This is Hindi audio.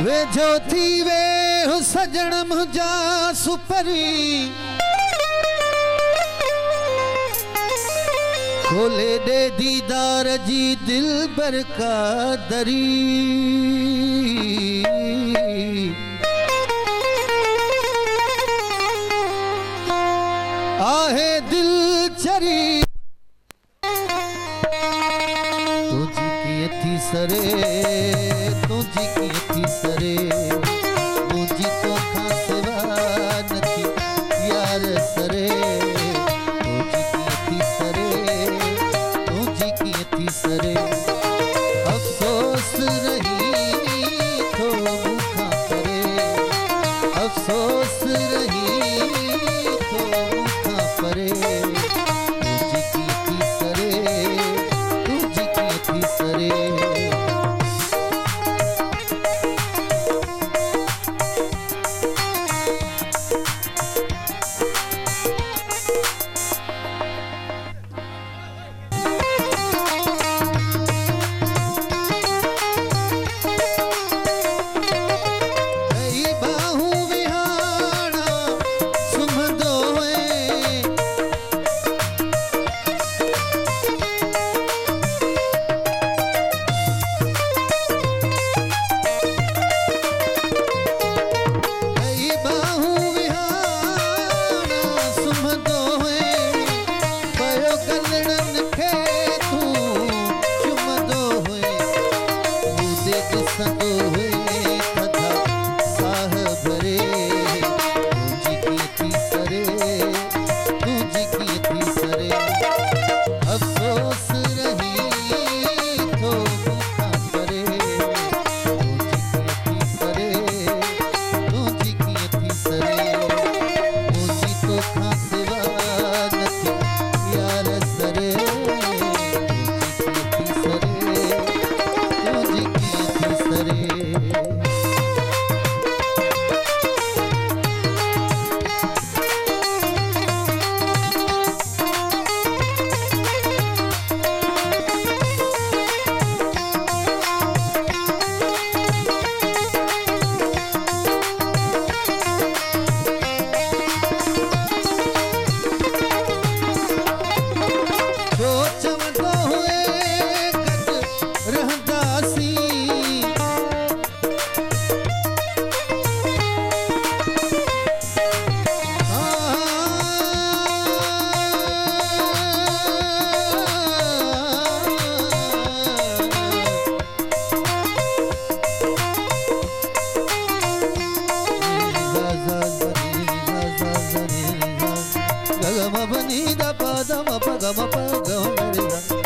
वे जो थी वे हो सजण मुझा सुपरी खोले दे दीदार जी दिल बर का दरी आहे दिल चरी तुझी की थी सरे तुझी की थी सरे मुझी तो खासवा नथी यार सरे तुझी की थी सरे तुझी की थी सरे अफसोस रही तो मुखा करे अफसोस रही तो मुखा परे तुझी की थी सरे तुझी की थी सरे Gama bani da pa da ma pa ga ma pa ga ma re ga